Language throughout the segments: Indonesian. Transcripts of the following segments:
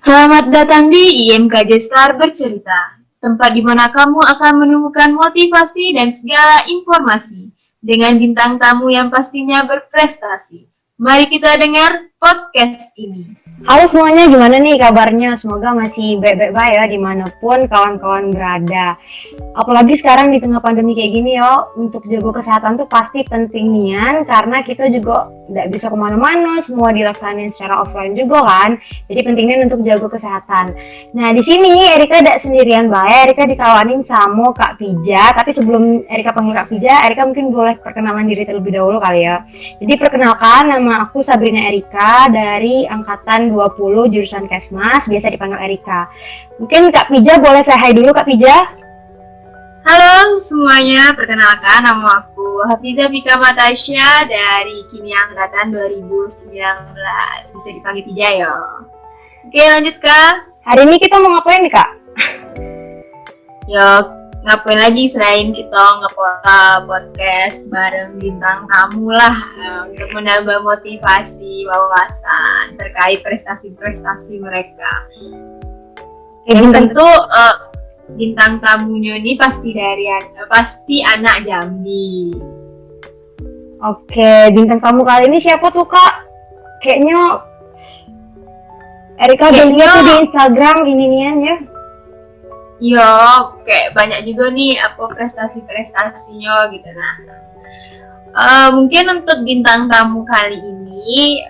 Selamat datang di IMKJ Star Bercerita, tempat di mana kamu akan menemukan motivasi dan segala informasi dengan bintang tamu yang pastinya berprestasi. Mari kita dengar podcast ini. Halo semuanya, gimana nih kabarnya? Semoga masih baik-baik ya dimanapun kawan-kawan berada. Apalagi sekarang di tengah pandemi kayak gini ya, untuk jaga kesehatan tuh pasti penting nian, karena kita juga nggak bisa kemana-mana, semua dilaksanain secara offline juga kan. Jadi pentingnya untuk jaga kesehatan. Nah di sini Erika tidak sendirian baik, Erika dikawanin sama Kak Pija. Tapi sebelum Erika panggil Kak Pija, Erika mungkin boleh perkenalan diri terlebih dahulu kali ya. Jadi perkenalkan, nama aku Sabrina Erika dari angkatan 20 jurusan Kesmas, biasa dipanggil Erika. Mungkin Kak Pija boleh say hi dulu Kak Pija. Halo semuanya, perkenalkan nama aku Hafiza Bika Matasya dari Kimia Angkatan 2019. Bisa dipanggil Pija ya. Oke, lanjut Kak. Hari ini kita mau ngapain nih Kak? Ya, ngapain lagi selain kita podcast bareng bintang tamu lah, untuk menambah motivasi, wawasan terkait prestasi-prestasi mereka. Yang tentu bintang tamunya ini pasti anak Jambi. Oke, bintang tamu kali ini siapa tuh Kak? Kayaknya Erika udah lihat tuh di Instagram ini-nian ya. Iya, kayak banyak juga nih prestasi-prestasinya gitu. Mungkin untuk bintang tamu kali ini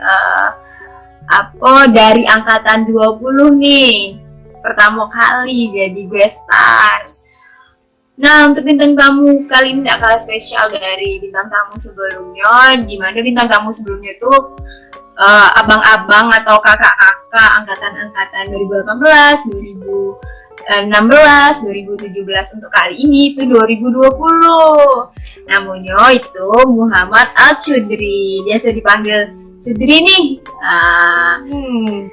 dari angkatan 20 nih. Pertama kali jadi guestar. Nah, untuk bintang tamu kali ini tidak kalah spesial dari bintang tamu sebelumnya, di mana bintang tamu sebelumnya itu abang-abang atau kakak-kakak angkatan 2018, 2016, 2017. Untuk kali ini itu 2020. Namanya itu Muhammad Al-Chudri, biasa dipanggil Chudri nih.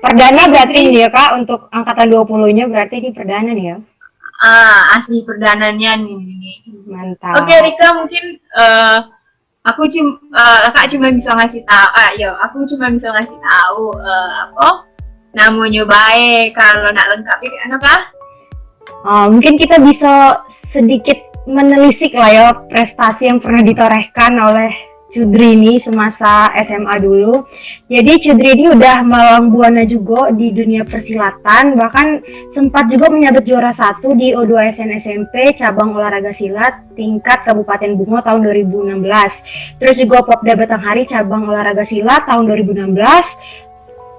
Perdana berarti nih ya Kak, untuk angkatan 20-nya berarti ini perdana nih ya. Asli perdananya nih. Mantap. Oke Rika, mungkin Kak cuma bisa ngasih tahu namanya baik, kalau nak lengkap ya kah? Mungkin kita bisa sedikit menelisik lah ya prestasi yang pernah ditorehkan oleh Chudri ini semasa SMA dulu. Jadi Chudri ini udah malang buana juga di dunia persilatan, bahkan sempat juga menyabet juara 1 di O2SN SMP cabang olahraga silat tingkat Kabupaten Bungo tahun 2016. Terus juga Popda Batanghari cabang olahraga silat tahun 2016.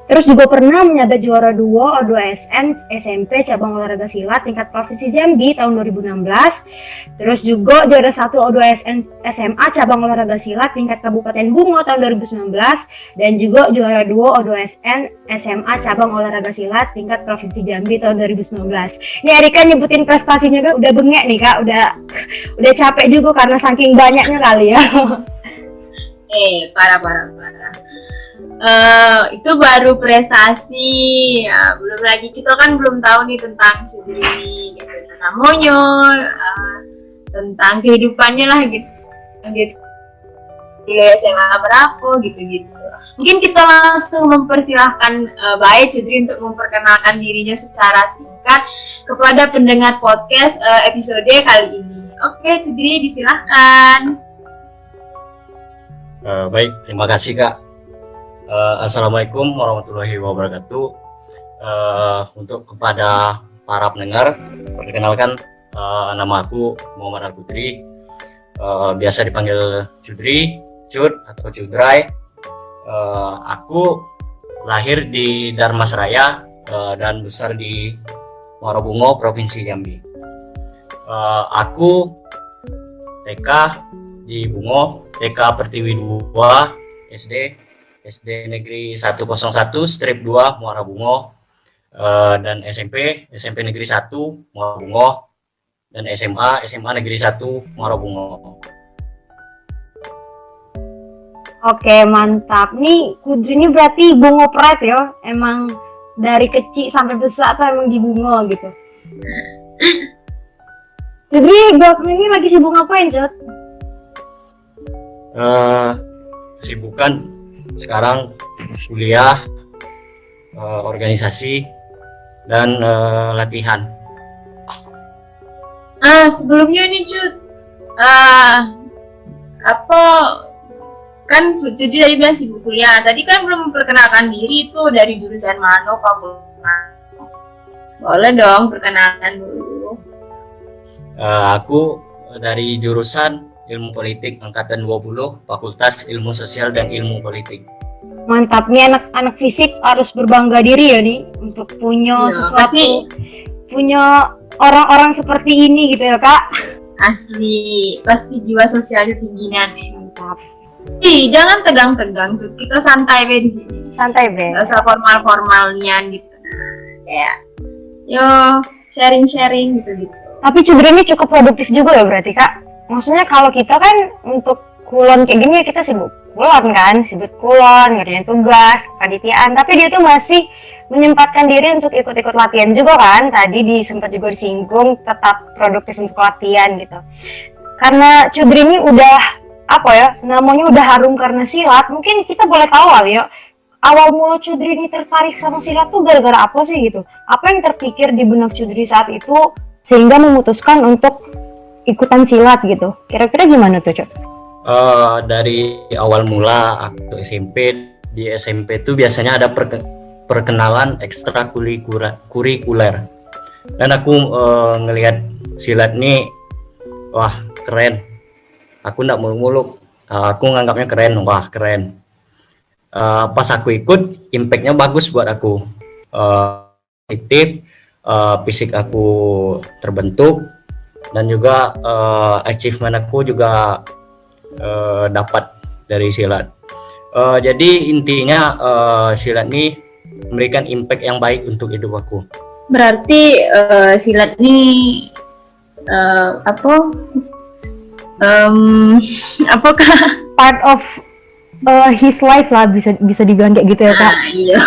Terus juga pernah menyabet juara 2 O2SN SMP cabang olahraga silat tingkat Provinsi Jambi tahun 2016. Terus juga juara 1 O2SN SMA cabang olahraga silat tingkat Kabupaten Bungo tahun 2019. Dan juga juara 2 O2SN SMA cabang olahraga silat tingkat Provinsi Jambi tahun 2019. Ini Erika nyebutin prestasinya kan udah bengek nih Kak, udah capek juga karena saking banyaknya kali ya. Parah. Itu baru prestasi ya, belum lagi kita kan belum tahu nih tentang Chudri gitu, namanya, tentang kehidupannya lah gitu di SMA berapa gitu. Mungkin kita langsung mempersilahkan Bae Chudri untuk memperkenalkan dirinya secara singkat kepada pendengar podcast episode kali ini. Oke Chudri, disilahkan. Baik, terima kasih Kak. Assalamualaikum warahmatullahi wabarakatuh. Untuk kepada para pendengar, perkenalkan nama aku Muhammad Al-Chudri, biasa dipanggil Chudri, Cud atau Cudrai. Aku lahir di Darmasraya dan besar di Muara Bungo, Provinsi Jambi. Aku TK di Bungo, TK Pertiwi 2, SD Negeri 101 strip 2 Muara Bungo, dan SMP Negeri 1 Muara Bungo, dan SMA Negeri 1 Muara Bungo. Oke, mantap. Nih Chudri ini berarti Bungo Pride ya, emang dari kecil sampai besar tuh emang di Bungo gitu. Chudri belakangan ini lagi sibuk ngapain Cud? Kesibukan sekarang kuliah, organisasi, dan latihan. Sebelumnya nih Cut, ah apa kan Cudi tadi bilang sibuk kuliah, tadi kan belum memperkenalkan diri tuh dari jurusan mana fakultas. Boleh dong perkenalkan dulu. Aku dari jurusan Ilmu Politik angkatan 20, Fakultas Ilmu Sosial dan Ilmu Politik. Mantap nih, anak-anak fisik harus berbangga diri ya nih untuk punya sesuatu, punya orang-orang seperti ini gitu ya Kak. Asli, pasti jiwa sosialnya tinggi nih. Mantap. Jangan tegang-tegang tuh, kita santai be di sini. Santai be. Gak usah formal-formalnya gitu. Ya, yo sharing-sharing gitu. Tapi Cudri ini cukup produktif juga ya berarti Kak. Maksudnya kalau kita kan untuk kulon kayak gini ya kita sibuk kulon, ngerjain tugas, kepanitiaan. Tapi dia tuh masih menyempatkan diri untuk ikut-ikut latihan juga kan. Tadi sempat juga disinggung tetap produktif untuk latihan gitu. Karena Cudri ini udah namanya udah harum karena silat. Mungkin kita boleh tahu ya, awal mula Cudri ini tertarik sama silat tuh gara-gara apa sih gitu? Apa yang terpikir di benak Cudri saat itu sehingga memutuskan untuk ikutan silat gitu? Kira-kira gimana tuh Cud? Dari awal mula aku SMP, di SMP tuh biasanya ada perkenalan ekstrakurikuler, dan aku ngelihat silat nih, wah keren. Aku nggak muluk-muluk, aku nganggapnya keren, wah keren. Pas aku ikut, impactnya bagus buat aku, aktif, fisik aku terbentuk, dan juga achievement aku juga dapat dari silat. Jadi intinya silat ini memberikan impact yang baik untuk hidup aku. Berarti silat ini apakah part of his life lah, bisa dibilang kayak gitu ya Kak. Iya.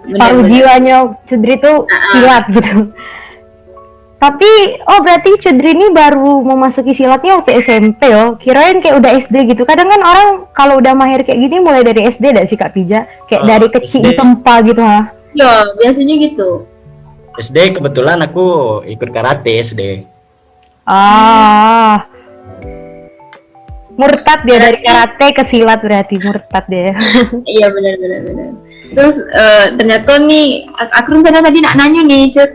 Separuh jiwanya Cudri tuh silat gitu. Tapi berarti Cudri ini baru memasuki silatnya waktu SMP yo. Kirain kayak udah SD gitu. Kadang kan orang kalau udah mahir kayak gini mulai dari SD dah sih Kak Pija. Kayak dari kecil tempa gitu ha. Ya, biasanya gitu. SD kebetulan aku ikut karate SD. Murtad dia dari karate ke silat, berarti murtad dia. Iya benar. Terus ternyata nih aku rencana tadi nak nanya nih Cut,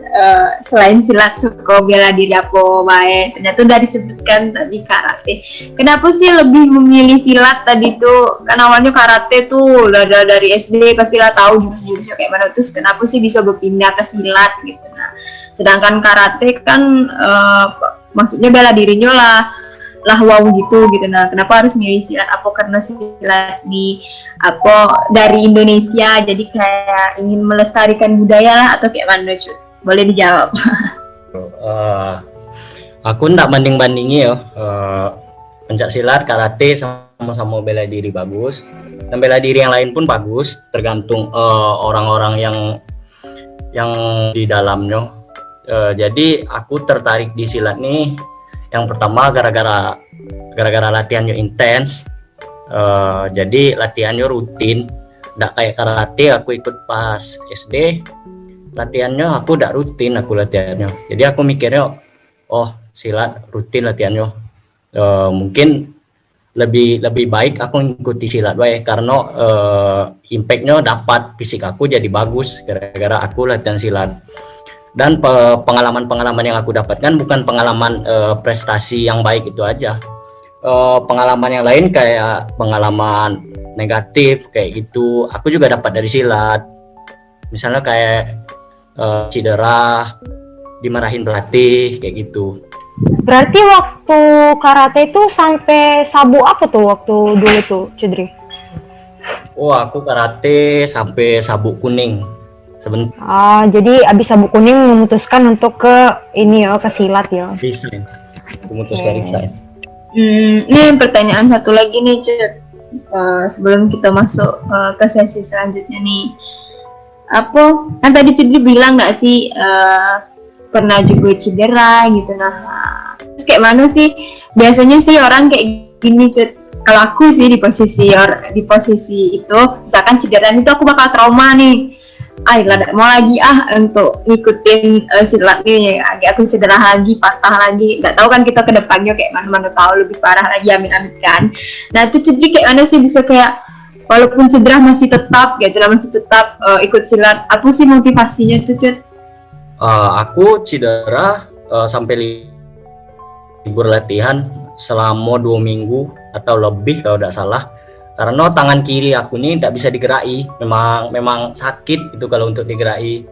selain silat suka bela diri apa baik, ternyata udah disebutkan tadi karate. Kenapa sih lebih memilih silat tadi tuh? Kan awalnya karate tuh udah dari SD pastilah tahu jurus-jurusnya kayak mana, terus kenapa sih bisa berpindah ke silat gitu. Nah, sedangkan karate kan maksudnya bela dirinya lah wow gitu. Nah, kenapa harus milih silat? Apa karena silat dari Indonesia jadi kayak ingin melestarikan budaya lah, atau kayak mana Cut? Boleh dijawab. Aku ndak banding-bandingi ya, pencak silat, karate sama-sama bela diri bagus, dan bela diri yang lain pun bagus, tergantung orang-orang yang di dalamnya. Jadi aku tertarik di silat nih yang pertama gara-gara latihannya intens. Jadi latihannya rutin, nggak kayak karate aku ikut pas SD, latihannya aku nggak rutin aku latihannya. Jadi aku mikirnya, silat rutin latihannya, mungkin lebih baik aku ngikuti silat baik, karena impactnya dapat, fisik aku jadi bagus gara-gara aku latihan silat. Dan pengalaman-pengalaman yang aku dapatkan bukan pengalaman prestasi yang baik itu aja. Pengalaman yang lain kayak pengalaman negatif kayak gitu aku juga dapat dari silat. Misalnya kayak cedera, dimarahin pelatih kayak gitu. Berarti waktu karate itu sampai sabuk apa tuh waktu dulu tuh Cudri? Aku karate sampai sabuk kuning. Jadi abis sabuk kuning memutuskan untuk ke silat ya. Resign. Memutuskan resign. Ini pertanyaan satu lagi nih Cut, sebelum kita masuk ke sesi selanjutnya nih. Kan tadi Cudri bilang nggak sih pernah juga cedera gitu. Nah, terus kayak mana sih biasanya sih orang kayak gini Cut? Kalau aku sih di posisi itu, misalkan cedera itu aku bakal trauma nih. Ayolah, nggak mau lagi untuk ngikutin silat nih. Agak aku cedera lagi, patah lagi. Nggak tahu kan kita ke depannya kayak mana tahu lebih parah lagi, amin-amin kan. Nah itu jadi kayak mana sih bisa kayak walaupun cedera masih tetap gitu lah, masih tetap ikut silat. Apa sih motivasinya tuh, Cut? Aku cedera sampai libur latihan selama 2 minggu atau lebih kalau tidak salah, karena tangan kiri aku ini tidak bisa digerai, memang sakit itu kalau untuk digerai.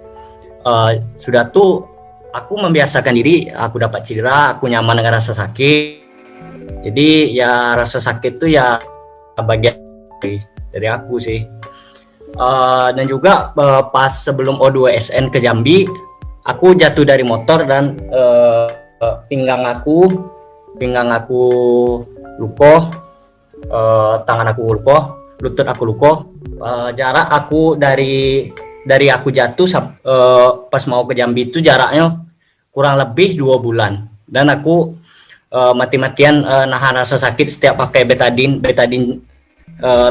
Sudah tuh aku membiasakan diri, aku dapat cedera, aku nyaman dengan rasa sakit, jadi ya rasa sakit tuh ya bagian dari aku sih. Dan juga pas sebelum O2SN ke Jambi, aku jatuh dari motor dan pinggang aku luka, tangan aku luka, lutut aku luka. Jarak aku dari aku jatuh pas mau ke Jambi itu jaraknya kurang lebih 2 bulan, dan aku mati-matian nahan rasa sakit setiap pakai betadine.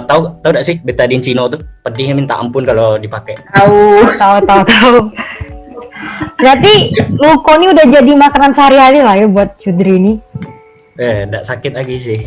Tahu gak sih betadine Cino tuh pedihnya minta ampun kalau dipakai. Tahu. Berarti luko ini udah jadi makanan sehari-hari lah ya buat Cudri ini. Enggak sakit lagi sih.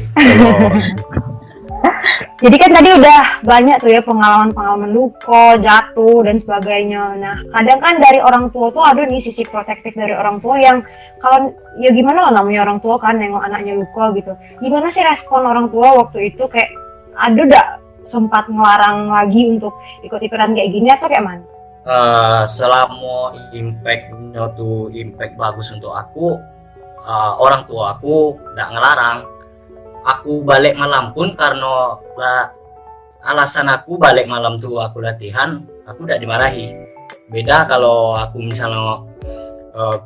Jadi kan tadi udah banyak tuh ya pengalaman luko, jatuh dan sebagainya. Nah, kadang kan dari orang tua tuh ada nih sisi protektif dari orang tua yang kalau ya gimana lah namanya orang tua kan nengok anaknya luka gitu. Gimana sih respon orang tua waktu itu, kayak ada gak sempat ngelarang lagi untuk ikut-ikutan kayak gini atau kayak mana? Selama impactnya tuh impact bagus untuk aku, orang tua aku nggak ngelarang aku balik malam pun, karena alasan aku balik malam tuh aku latihan, aku udah dimarahi. Beda kalau aku misalnya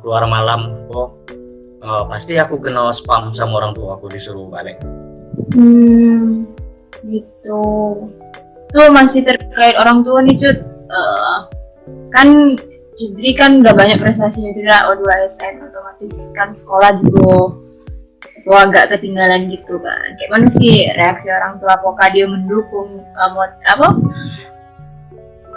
keluar malam pasti aku kena spam sama orang tua aku, disuruh balik. Gitu. Tuh masih terkait orang tua nih, Cut. Kan Cudri kan udah banyak prestasinya juga, O2SN, otomatis kan sekolah juga tuh agak ketinggalan gitu kan. Kayak mana sih reaksi orang tua? Apakah dia mendukung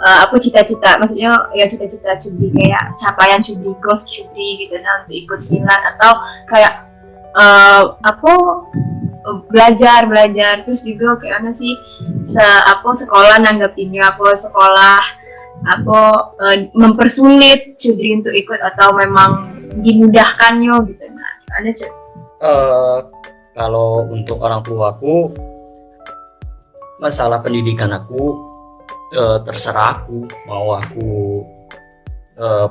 aku cita-cita, maksudnya ya cita-cita Cudri, kayak capaian Cudri, goals Cudri gitu, nah untuk ikut silat, atau kayak belajar terus juga kayak mana sih sekolah nanggepinnya, sekolah mempersulit Cudri untuk ikut atau memang dimudahkannya gitu. Nah, gimana Cud? Kalau untuk orang tua aku, masalah pendidikan aku terserah aku mau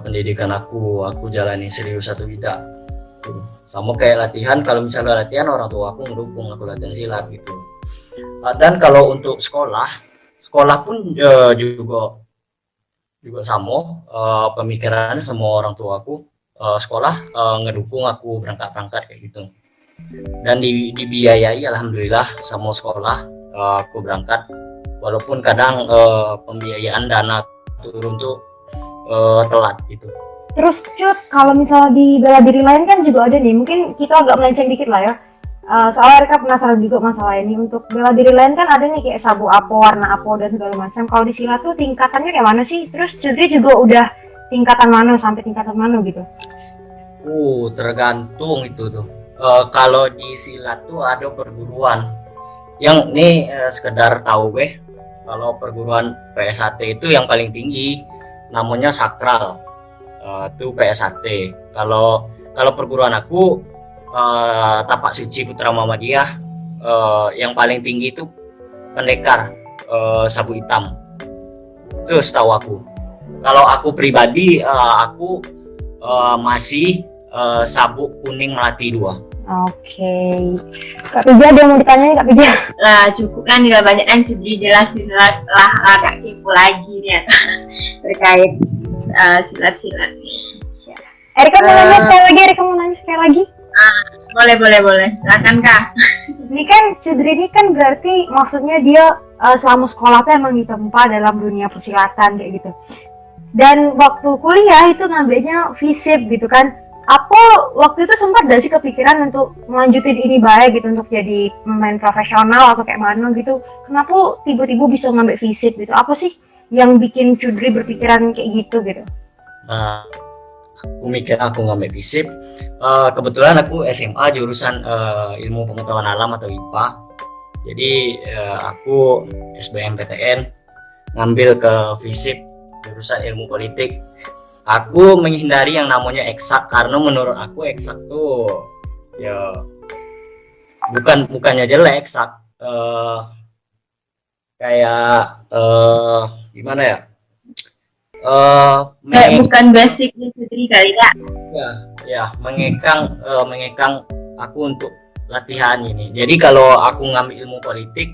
pendidikan aku jalani serius atau tidak. Sama kayak latihan, kalau misalnya latihan orang tua aku mendukung aku latihan silat gitu. Dan kalau untuk sekolah pun juga sama pemikirannya semua orang tua aku. Sekolah ngedukung aku berangkat kayak gitu, dan dibiayai alhamdulillah sama sekolah. Aku berangkat walaupun kadang pembiayaan dana turun tuh telat gitu. Terus Cut, kalau misalnya di bela diri lain kan juga ada nih, mungkin kita agak melenceng dikit lah ya. Soalnya Rika penasaran juga masalah ini. Untuk bela diri lain kan ada nih kayak sabu apo, warna apo dan segala macam. Kalau di silat tuh tingkatannya kayak mana sih? Terus Cudri juga udah tingkatan mana sampai tingkatan mana gitu? Tergantung itu tuh. Kalau di silat tuh ada perguruan. Yang ini sekedar tahu kalau perguruan PSAT itu yang paling tinggi namanya sakral. Itu PSAT. Kalau perguruan aku Tapak Suci Putra Muhammadiyah, yang paling tinggi itu pendekar sabu hitam. Terus tahu aku. Kalau aku pribadi aku masih sabuk kuning melati 2. Oke. Kak Pija ada yang mau ditanya nih Kak Pija? Lah cukup kan, tidak banyak kan Cudri jelasin lah agak kepo lagi nih terkait silat-silat nih. Erika mau nanya sekali lagi. Boleh, silakan Kak. Ini kan Cudri ini kan berarti maksudnya dia selama sekolah tuh emang ditempa dalam dunia persilatan kayak gitu. Dan waktu kuliah itu ngambilnya FISIP gitu kan. Apa waktu itu sempat gak sih kepikiran untuk melanjutin ini baik gitu, untuk jadi pemain profesional atau kayak mana gitu? Kenapa tiba-tiba bisa ngambil FISIP gitu? Apa sih yang bikin Cudri berpikiran kayak gitu gitu? Aku mikir aku ngambil FISIP. Kebetulan aku SMA jurusan ilmu pengetahuan alam atau IPA. Jadi aku SBMPTN ngambil ke FISIP jurusan ilmu politik. Aku menghindari yang namanya eksak karena menurut aku eksak tuh ya bukannya jelek eksak, kayak gimana ya? Kayak bukan basicnya Cudri kali ya. Ya mengekang aku untuk latihan ini. Jadi kalau aku ngambil ilmu politik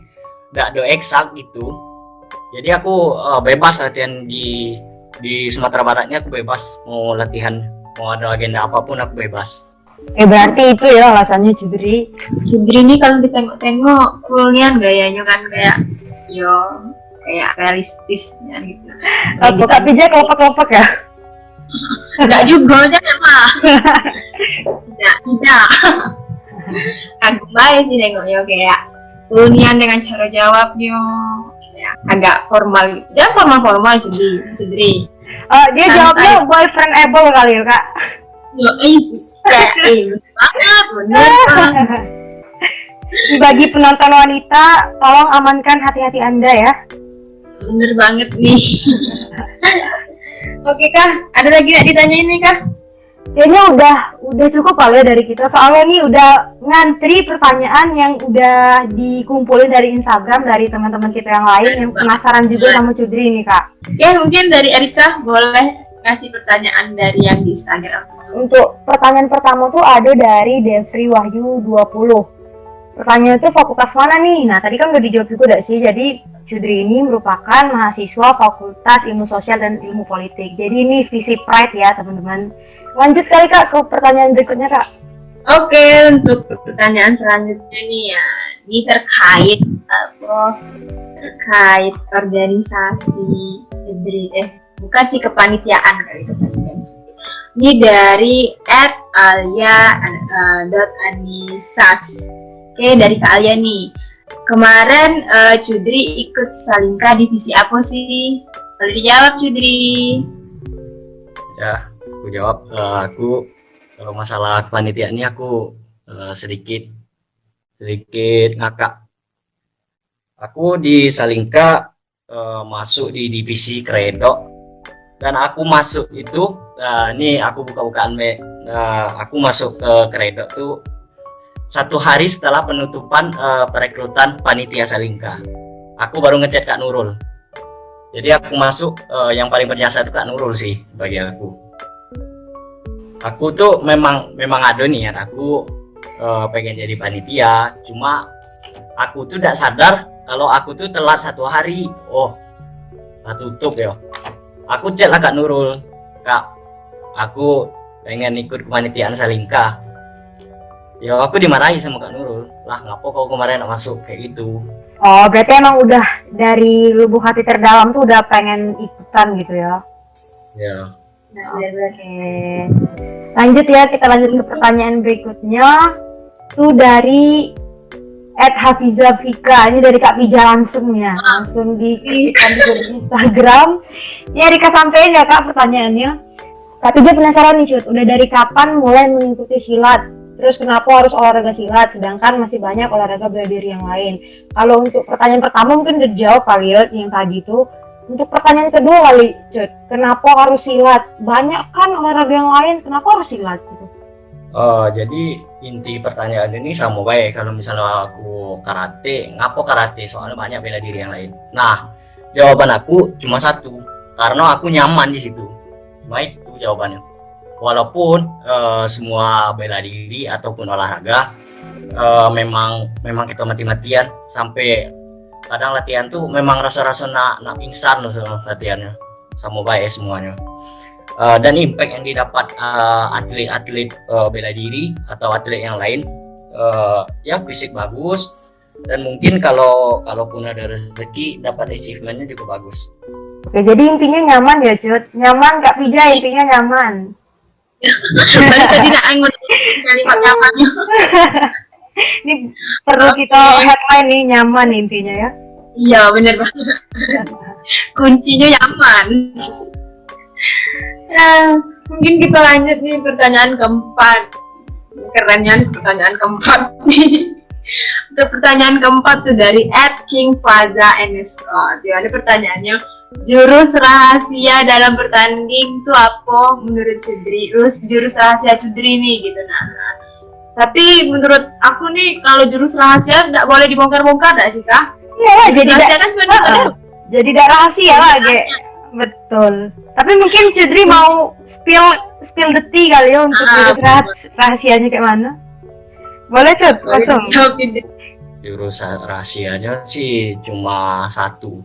nggak ada eksak gitu. Jadi aku bebas latihan di Sumatera Baratnya, aku bebas mau latihan, mau ada agenda apapun aku bebas. Berarti itu ya alasannya Cudri. Cudri ini kalau ditengok-tengok kulnian gayanya kan kayak kayak realistisnya gitu. Kak Pija kelopak-kelopak ya? Enggak juga aja mah. Tidak. Aku baik sih nengoknya kayak kulnian dengan cara jawabnya ya, agak formal. Jangan formal Cudri. Dia jawabnya boyfriendable kali ya Kak? Banget, bener. Bagi penonton wanita, tolong amankan hati-hati Anda ya. Bener banget nih. Oke Kak, ada lagi nggak ditanyain nih Kak? Kayaknya udah cukup kali ya dari kita. Soalnya nih udah ngantri pertanyaan yang udah dikumpulin dari Instagram dari teman-teman kita yang lain yang penasaran juga sama Cudri nih Kak. Ya mungkin dari Erika boleh ngasih pertanyaan dari yang di Instagram. Untuk pertanyaan pertama tuh ada dari Devri Wahyu 20. Pertanyaan itu fakultas mana nih? Nah tadi kan udah dijawab juga gak sih? Jadi Cudri ini merupakan mahasiswa Fakultas Ilmu Sosial dan Ilmu Politik. Jadi ini visi Pride ya teman-teman. Lanjut kali Kak ke pertanyaan berikutnya Kak. Oke, untuk pertanyaan selanjutnya nih ya, ini terkait organisasi Cudri bukan sih kepanitiaan kali kepanitiaan. Ini dari @alia.anisas. Oke, dari Kak Alia nih. Kemarin Cudri ikut Salingka divisi apa sih? Boleh dijawab Cudri. Ya, aku jawab. Aku kalau masalah kepanitiaan ini aku sedikit ngakak. Aku di Salingka masuk di divisi Kredo, dan aku masuk itu ini aku buka-bukaan aku masuk ke Kredo tuh 1 hari setelah penutupan perekrutan panitia Salingka. Aku baru ngechat Kak Nurul. Jadi aku masuk, yang paling berjasa itu Kak Nurul sih bagi aku. Aku tuh memang ada niat aku pengen jadi panitia, cuma aku tuh tidak sadar kalau aku tuh telat 1 hari. Tutup ya. Aku chat lah Kak Nurul, Kak, aku pengen ikut kepanitiaan Salingka. Ya aku dimarahi sama Kak Nurul, lah ngapa kau kemarin masuk kayak gitu. Oh berarti emang udah dari lubuk hati terdalam tuh udah pengen ikutan gitu ya. Ya. Oke. Lanjut ya, kita lanjut ke pertanyaan berikutnya. Tuh dari @hafizafika, ini dari Kak Pija langsung ya, langsung di Instagram. Ya Rika sampein ya Kak pertanyaannya. Kak Pija penasaran nih Cut, udah dari kapan mulai mengikuti silat? Terus kenapa harus olahraga silat, sedangkan masih banyak olahraga bela diri yang lain? Kalau untuk pertanyaan pertama mungkin udah dijawab kali ya yang tadi tuh. Untuk pertanyaan kedua kali, Cut, kenapa harus silat? Banyak kan olahraga yang lain, kenapa harus silat gitu? Jadi inti pertanyaan ini sama baik. Kalau misalnya aku karate, ngapa karate? Soalnya banyak bela diri yang lain. Nah, jawaban aku cuma satu, karena aku nyaman di situ. Cuma itu jawabannya. Walaupun semua bela diri ataupun olahraga memang kita mati-matian, sampai kadang latihan tuh memang rasa-rasa nak pingsan loh sama latihannya, sama baik semuanya. Dan impact yang didapat atlet-atlet bela diri atau atlet yang lain, ya fisik bagus, dan mungkin kalaupun ada rezeki dapat achievementnya juga bagus. Oke, jadi intinya nyaman ya Cut, nyaman Kak Pija, intinya nyaman. Jadi nak kalimat nyamannya. Ini perlu kita headline nih, nyaman intinya ya. Iya bener banget. Kuncinya nyaman. Mungkin kita lanjut nih pertanyaan keempat. Kerennya pertanyaan keempat nih. Untuk pertanyaan keempat tuh dari @kingfaza_. Ada pertanyaannya, jurus rahasia dalam bertanding tuh apa menurut Cudri? Jurus rahasia Cudri nih gitu. Nah, tapi menurut aku nih kalau jurus rahasia nggak boleh dibongkar-bongkar nggak sih kak? Iya, jadi rahasia kan cuma jadi dah rahasia lah, Ge. Betul. Tapi mungkin Cudri mau spill the tea kali ya untuk jurus rahasianya kayak mana? Boleh Cud, langsung. Jurus rahasianya sih cuma satu,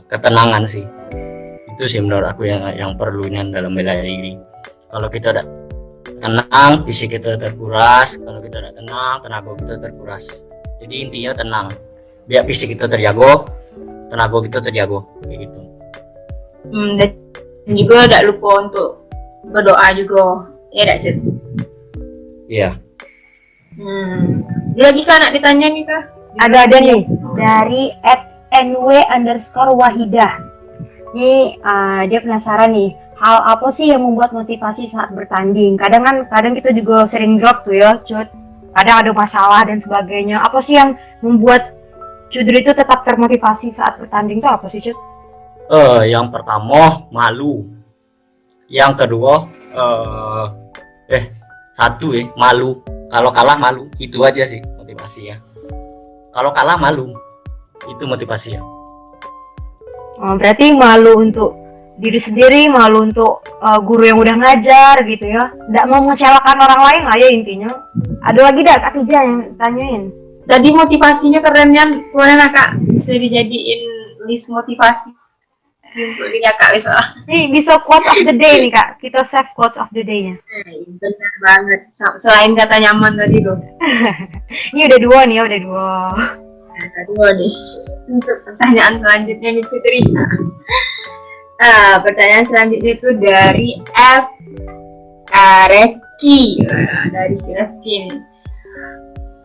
ketenangan sih. Itu sih menurut aku yang perlunya dalam bela diri. Kalau kita udah tenang, fisik kita terkuras. Kalau kita udah tenang, tenaga kita terkuras. Jadi intinya tenang. Biar fisik kita terjaga, tenaga kita terjaga, kayak gitu. Dan juga tidak lupa untuk berdoa juga, ya tidak Cud? Iya. Lagi kak nak ditanya nih kak? Ada nih dari @nw_wahidah. Nih dia penasaran nih, hal apa sih yang membuat motivasi saat bertanding? Kadang kita juga sering drop tuh ya, Cud. Kadang ada masalah dan sebagainya. Apa sih yang membuat Cudri itu tetap termotivasi saat bertanding tuh apa sih, Cud? Yang pertama malu. Yang kedua malu. Kalau kalah malu, itu aja sih motivasi ya. Kalau kalah malu, itu motivasi ya. Oh, berarti malu untuk diri sendiri, malu untuk guru yang udah ngajar gitu ya. Nggak mau mengecewakan orang lain lah ya intinya. Ada lagi dah Kak Tija yang tanyain. Tadi motivasinya kerennya, mana kak? Bisa dijadiin list motivasi untuk diri kak besok. Nih bisa quotes of the day nih Kak. Kita save quotes of the day-nya. Benar banget. Selain kata nyaman tadi tuh. Ini udah dua nih ya, udah dua. Kedua nih. Untuk pertanyaan selanjutnya nih Cudri. Pertanyaan selanjutnya itu dari Refki. Dari si Refki nih.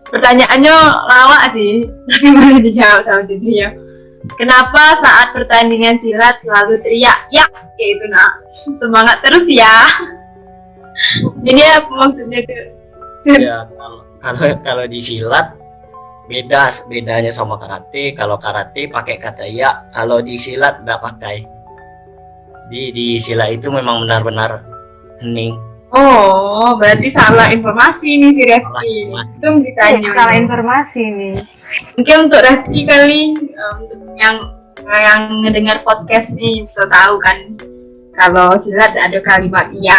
Pertanyaannya lawak sih, tapi boleh dijawab sama Cudri ya. Kenapa saat pertandingan silat selalu teriak ya kayak gitu nak, semangat terus ya. Jadi apa maksudnya tuh? Ya, kalau di silat bedanya sama karate. Kalau karate pakai kata ya, kalau di silat nggak pakai. Di silat itu memang benar-benar hening. Oh, berarti salah informasi nih si Refki. Itu ditanya. Salah informasi nih. Mungkin untuk Refki kali, untuk yang ngedengar podcast nih bisa tahu kan kalau silat ada kalimat ya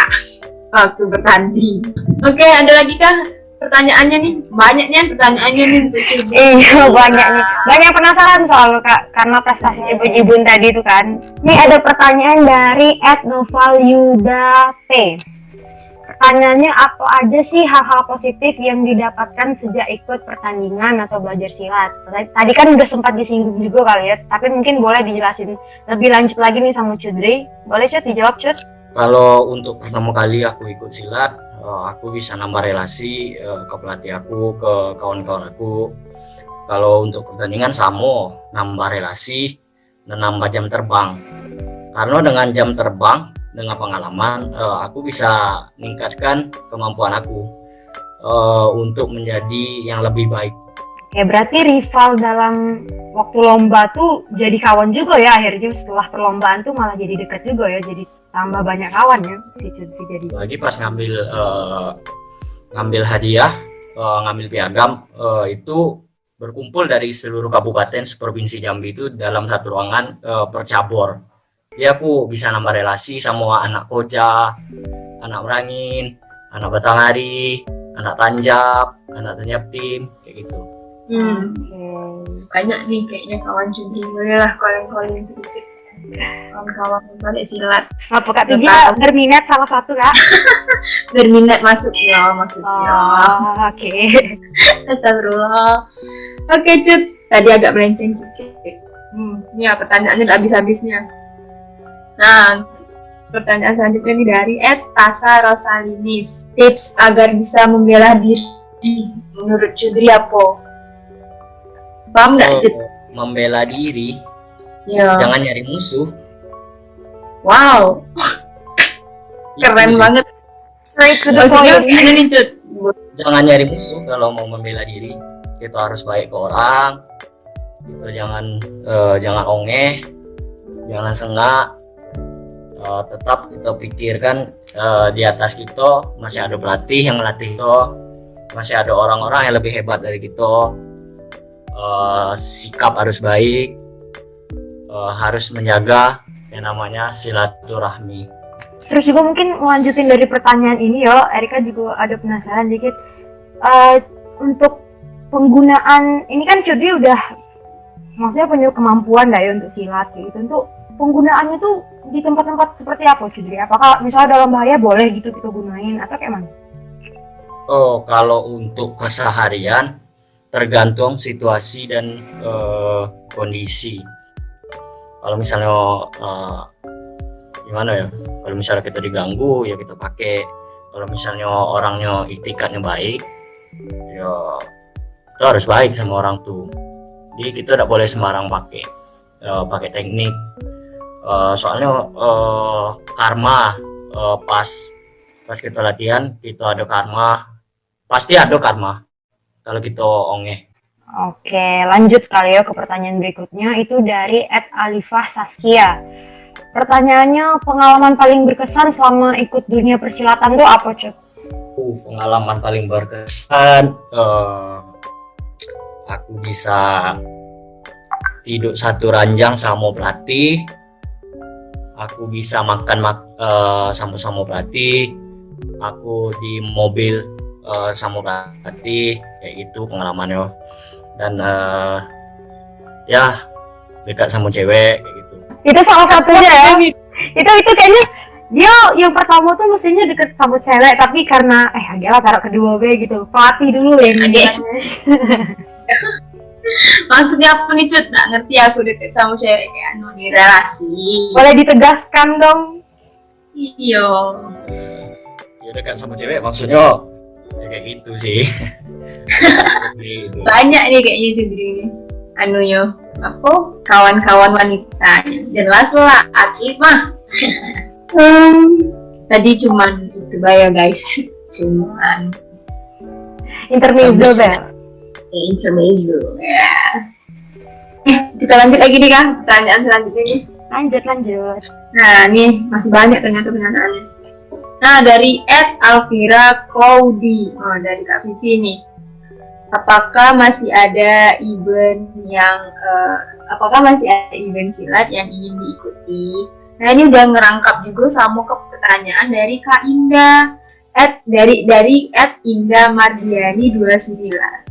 waktu bertanding. Oke, ada lagi kah pertanyaannya nih? Banyaknya pertanyaannya nih untuk Iya, banyak nih. Banyak penasaran soal Kak karena prestasinya Bujibun tadi itu kan. Nih ada pertanyaan dari @novalyuda_t. Pertanyaannya, apa aja sih hal-hal positif yang didapatkan sejak ikut pertandingan atau belajar silat? Tadi kan udah sempat disinggung juga kali ya, tapi mungkin boleh dijelasin lebih lanjut lagi nih sama Cudri. Boleh Cud, dijawab Cud? Kalau untuk pertama kali aku ikut silat, aku bisa nambah relasi ke pelatih aku, ke kawan-kawan aku. Kalau untuk pertandingan sama, nambah relasi dan nambah jam terbang. Karena dengan jam terbang, dengan pengalaman, aku bisa meningkatkan kemampuan aku untuk menjadi yang lebih baik. Oke, berarti rival dalam waktu lomba tuh jadi kawan juga ya, akhirnya setelah perlombaan tuh malah jadi dekat juga ya, jadi tambah banyak kawan ya si Cudri jadi. Lagi pas ngambil hadiah, ngambil piagam, itu berkumpul dari seluruh kabupaten seprovinsi Jambi itu dalam satu ruangan per cabur. Jadi aku bisa nambah relasi sama anak Koja, anak Merangin, anak Batanghari, anak Tanjab, anak Tanjab Tim, kayak gitu. Banyak nih kayaknya kawan Cudri. Bolehlah calling sedikit kawan-kawan balik silat. Apa Kak Tija berminat salah satu Kak? Berminat masuk ya maksudnya. Oh, oke. Astagfirullah. Oke Cud, tadi agak melenceng sedikit. Ini ya pertanyaannya udah habis-habisnya. Nah, pertanyaan selanjutnya ini dari @tasa_rosalinis. Tips agar bisa membela diri menurut Cudri apa? Paham nggak Cud? Membela diri Ya. Jangan nyari musuh. Wow, keren Itu sih. banget. Straight to the Maksudnya point. ini nih Cut. Jangan nyari musuh kalau mau membela diri. Kita harus baik ke orang. Kita jangan ongeh, jangan sengak. Tetap kita pikirkan di atas kita masih ada pelatih yang melatih kita, masih ada orang-orang yang lebih hebat dari kita. Sikap harus baik, harus menjaga yang namanya silaturahmi. Terus juga mungkin melanjutin dari pertanyaan ini yo, Erika juga ada penasaran dikit. Untuk penggunaan ini kan Cudri udah maksudnya punya kemampuan lah ya untuk silat gitu. Untuk penggunaannya tuh di tempat-tempat seperti apa Cudri? Apakah misalnya dalam bahaya boleh gitu kita gunain atau kayak mana? Oh, kalau untuk keseharian tergantung situasi dan kondisi. Kalau misalnya gimana ya? Kalau misalnya kita diganggu ya kita pakai. Kalau misalnya orangnya itikadnya baik, ya kita harus baik sama orang tuh. Jadi kita tidak boleh sembarang pakai teknik. Soalnya karma pas kita latihan kita ada karma, pasti ada karma kalau kita ongeh. Oke, lanjut kali ya ke pertanyaan berikutnya, itu dari @alifah Saskia. Pertanyaannya, pengalaman paling berkesan selama ikut dunia persilatan tuh apa, Cuk? Pengalaman paling berkesan, aku bisa tidur satu ranjang sama pelatih, aku bisa makan sama pelatih, aku di mobil sama pelatih, kayak gitu pengalamannya. Dan ya dekat sama cewek kayak gitu. Itu salah satunya ya. Itu kayaknya dia yang pertama tuh mestinya deket sama cewek, tapi karena adalah taruh kedua gue gitu. Pelatih dulu ya Oke. Maksudnya apa nih Cut? Nggak ngerti aku deket sama cewek kayak anu di relasi. Boleh ditegaskan dong. Iya. Ya dekat sama cewek maksudnya ya kayak gitu sih. Gitu. Banyak nih kayaknya Cudri ini. Anunya apa? Kawan-kawan wanita. Jelas lah atlet mah. Tadi cuman itu ya guys. Cuman Intermezzo Bel. intermezzo ya. Kita lanjut lagi nih Kang. Pertanyaan selanjutnya nih. Lanjut. Nah, nih masih banyak ternyata pertanyaannya. Nah, dari @alvira Cloudy. Oh, dari Kak Vivi nih. Apakah masih ada event silat yang ingin diikuti? Nah, ini udah ngerangkap juga sama ke pertanyaan dari Kak Indah. Dari Indah Mardiani 29.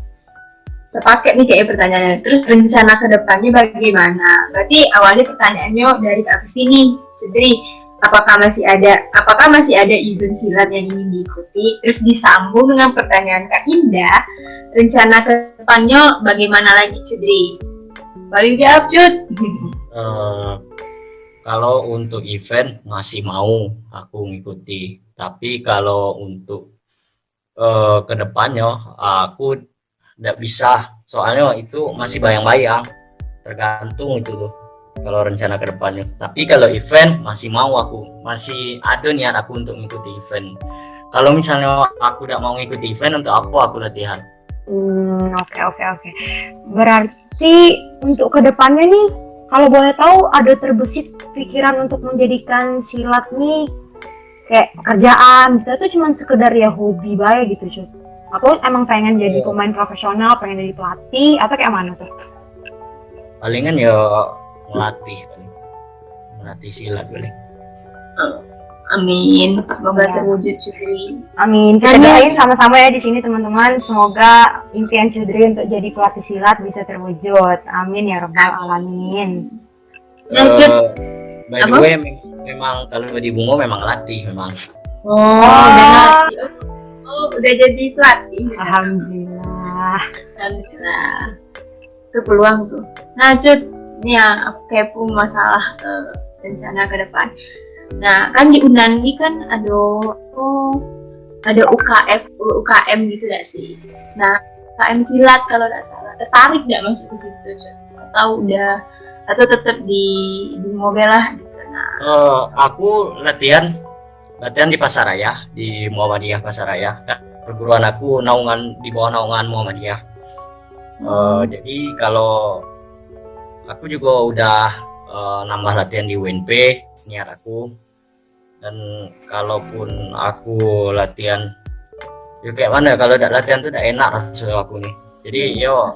Sepaket nih kayak pertanyaannya. Terus rencana kedepannya bagaimana? Berarti awalnya pertanyaannya dari Kak Vivi nih, Cudri. Apakah masih ada event silat yang ingin diikuti? Terus disambung dengan pertanyaan Kak Indah, rencana kedepannya bagaimana lagi Cudri? Baru jawab Cud. Kalau untuk event masih mau aku ngikuti, tapi kalau untuk kedepannya aku tidak bisa, soalnya itu masih bayang-bayang, tergantung itu tuh. Kalau rencana kedepannya, tapi kalau event masih mau aku, masih ada niat aku untuk mengikuti event. Kalau misalnya aku tidak mau ngikuti event, untuk apa aku latihan? Oke. Berarti untuk kedepannya nih, kalau boleh tahu ada terbesit pikiran untuk menjadikan silat nih kayak pekerjaan gitu, itu cuma sekedar ya hobi baik gitu cuy? Atau emang pengen jadi pemain profesional, pengen jadi pelatih, atau kayak mana tuh? Palingan ya melatih silat paling. Amin, semoga Ya. terwujud Cudri. Amin. Kita Amin. doain sama-sama ya di sini teman-teman. Semoga impian Cudri untuk jadi pelatih silat bisa terwujud. Amin ya rabbal alamin. Lanjut. By the Apa? way, memang kalau di Bungo memang latih memang. Udah jadi pelatih. Alhamdulillah. Alhamdulillah. Itu peluang tuh. Nah Cud, ini yang aku kepo masalah rencana ke depan. Nah kan di Unandi kan ada UKM gitu gak sih? Nah UKM silat kalau nggak salah, tertarik nggak masuk ke situ Cud? Atau udah atau tetap di mobil lah gitu. Nah, Aku latihan di Pasaraya, di Muhammadiyah Pasaraya. Kan perguruan aku di bawah naungan Muhammadiyah. Jadi kalau aku juga udah nambah latihan di UNP niat aku, dan kalaupun aku latihan kayak mana, kalau udah latihan tuh udah enak rasanya aku nih. Jadi yo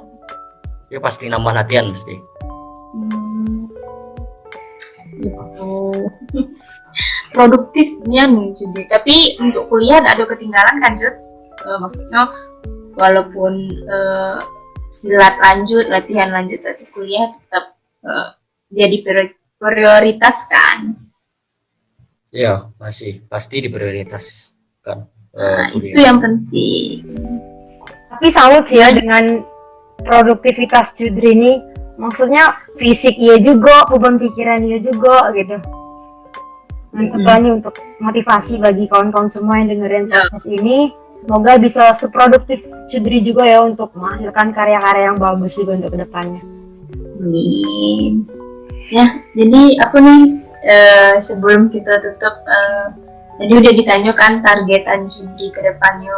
pasti nambah latihan pasti. gitu. Produktifnya muncul. Tapi untuk kuliah ada ketinggalan kan, Jud? Maksudnya walaupun silat lanjut, latihan lanjut, tapi kuliah tetap jadi prioritas kan? Iya, masih pasti diprioritaskan. Itu yang penting. Tapi salut sih ya dengan produktivitas Cudri ini. Maksudnya fisik iya juga, beban pikiran iya juga gitu. Mantap banget untuk motivasi bagi kawan-kawan semua yang dengerin podcast ini. Semoga bisa seproduktif Cudri juga ya untuk menghasilkan karya-karya yang bagus juga untuk kedepannya. Amin. Ya, jadi apa nih sebelum kita tutup, tadi udah ditanyakan targetan Cudri ke depannya.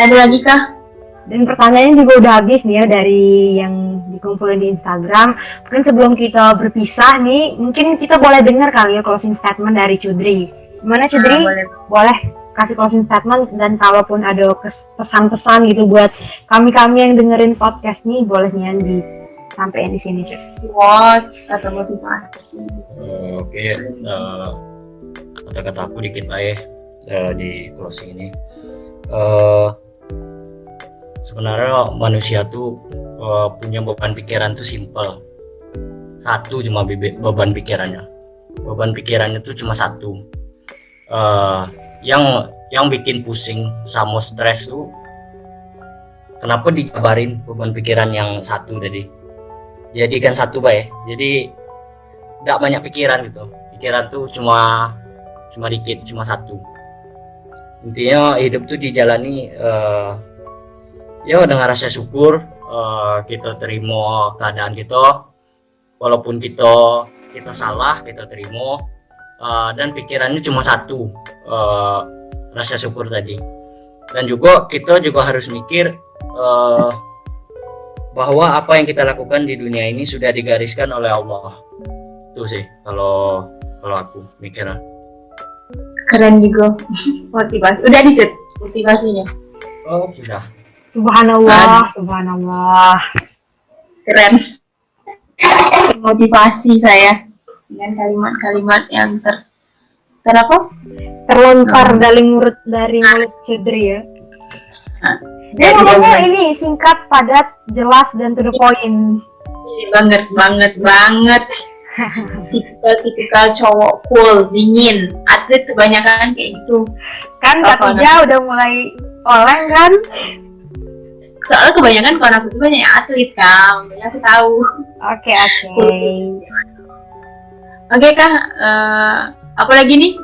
Ada lagi kah? Dan pertanyaannya juga udah habis nih ya dari yang dikumpulin di Instagram. Mungkin sebelum kita berpisah nih, mungkin kita boleh dengar kali ya closing statement dari Cudri. Gimana Cudri? Boleh kasih closing statement, dan kalaupun ada pesan-pesan gitu buat kami-kami yang dengerin podcast nih, boleh nih disampaikan di sini, Cudri. Quotes atau motivasi. Oke, kata-kata aku dikit lah ya di closing ini. Sebenarnya manusia tuh punya beban pikiran tuh simpel. Satu cuma beban pikirannya. Beban pikirannya tuh cuma satu. Yang bikin pusing sama stres tuh, kenapa dijabarin beban pikiran yang satu tadi? Jadi kan satu baik. Jadi tidak banyak pikiran gitu. Pikiran tuh cuma dikit, cuma satu. Intinya hidup tuh dijalani dengan rasa syukur. Kita terima keadaan kita, walaupun kita salah, kita terima, dan pikirannya cuma satu, rasa syukur tadi. Dan juga kita juga harus mikir bahwa apa yang kita lakukan di dunia ini sudah digariskan oleh Allah. Itu sih kalau aku mikirnya. Keren juga. Motivasi udah dicet motivasinya. Oh sudah. Subhanallah, subhanallah. Keren. Motivasi saya dengan kalimat-kalimat yang terlontar dari mulut Cudri ya. Dia ngomongnya ini singkat, padat, jelas, dan to the point. banget. Tipikal cowok cool, dingin, atlet kebanyakan kayak gitu. Kan Katija udah mulai oleng kan? Soalnya kebanyakan kawan aku tuh banyak yang atlet kan, banyak aku tahu. Oke Kak, apa lagi nih?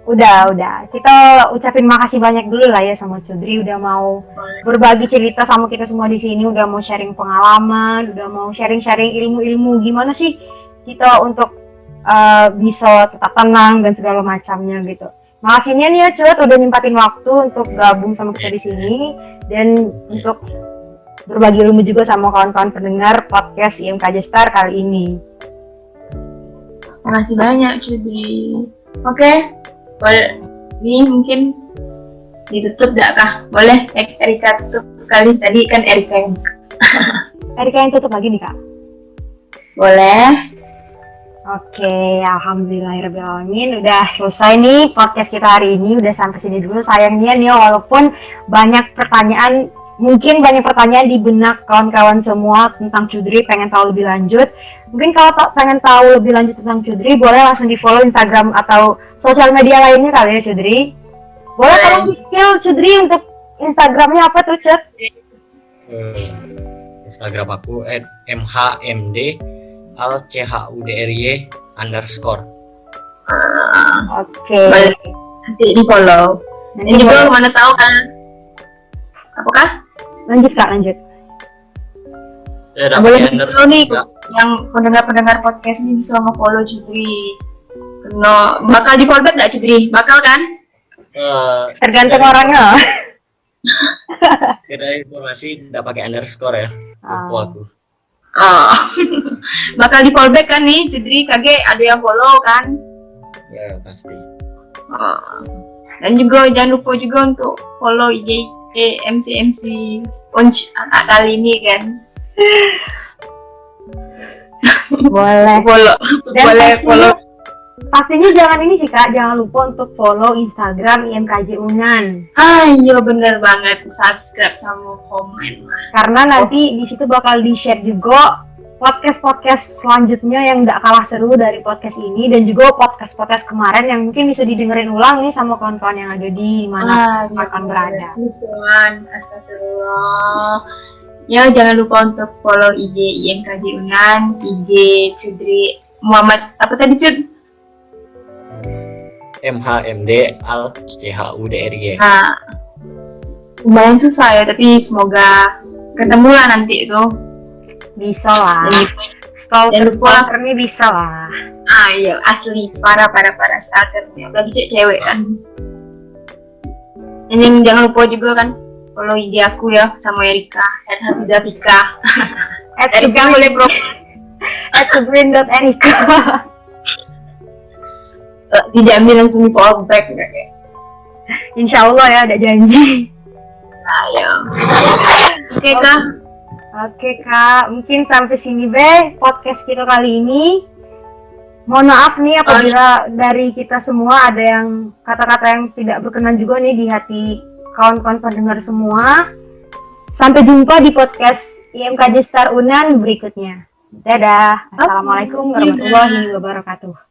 Udah. Kita ucapin makasih banyak dulu lah ya sama Cudri udah mau berbagi cerita sama kita semua di sini, udah mau sharing pengalaman, udah mau sharing ilmu-ilmu gimana sih kita untuk bisa tetap tenang dan segala macamnya gitu. Makasihnya nih ya Cut udah nyempatin waktu untuk gabung sama kita di sini dan untuk berbagi ilmu juga sama kawan-kawan pendengar podcast IMKJ Star kali ini. Makasih banyak Cudri. Oke, boleh. Ini mungkin ditutup gak kah? Boleh Erika tutup kali, tadi kan Erika yang Erika yang tutup lagi nih Kak? Boleh. Oke, alhamdulillahirrahmanirrahim. Udah selesai nih podcast kita hari ini, udah sampai sini dulu. Sayangnya nih walaupun banyak pertanyaan di benak kawan-kawan semua tentang Cudri, pengen tahu lebih lanjut. Mungkin kalau pengen tahu lebih lanjut tentang Cudri, boleh langsung di follow Instagram atau sosial media lainnya kali ya Cudri. Boleh tolong di-skill Cudri untuk Instagramnya apa tuh Cud? Instagram aku @mhmd_alchudry_. Oke. Nanti di follow. Nanti juga mana tahu kan? Apakah? Lanjut Kak, lanjut. Udah Boleh pakai endorse dulu nih juga. yang pendengar-pendengar podcast ini bisa nge-follow Cudri. Kena bakal di follow back nggak Cudri? Bakal kan? Tergantung orangnya. Kita informasi tidak pakai underscore ya. Lupa aku. Oh. Bakal di follow back kan nih Cudri? Kage ada yang follow kan? Ya pasti. Oh. Dan juga jangan lupa juga untuk follow IG MC Unch kali ini kan. Boleh. Follow, Dan boleh follow. pastinya jangan ini sih Kak, jangan lupa untuk follow Instagram IMKJ Unan. Iya bener banget, subscribe sama komen lah. Karena nanti di situ bakal di-share juga podcast-podcast selanjutnya yang gak kalah seru dari podcast ini, dan juga podcast-podcast kemarin yang mungkin bisa didengerin ulang nih sama kawan-kawan yang ada di mana akan berada. Tuhan, astagfirullah. Ya jangan lupa untuk follow IG IMKJ Unan, IG Cudri Muhammad apa tadi Cud? MHMD Al CHUDRY. Nah, lumayan susah ya, tapi semoga ketemu lah nanti itu. Bisa lah. Jangan lupa. Stalker ini bisa lah. Iya asli para stalkernya, apalagi cewek kan. Dan yang jangan lupa juga kan follow IG aku ya sama Erika @hafizafika. Erika boleh bro. @sugreen.erika. Tidak ambil langsung di follow back enggak kayak. Insya Allah ya, ada janji. Ayo. Oke Kak. Oke Kak, mungkin sampai sini be podcast kita kali ini. Mohon maaf nih apabila dari kita semua ada yang kata-kata yang tidak berkenan juga nih di hati kawan-kawan pendengar semua. Sampai jumpa di podcast IMKJ Star Unan berikutnya. Dadah. Assalamualaikum warahmatullahi wabarakatuh.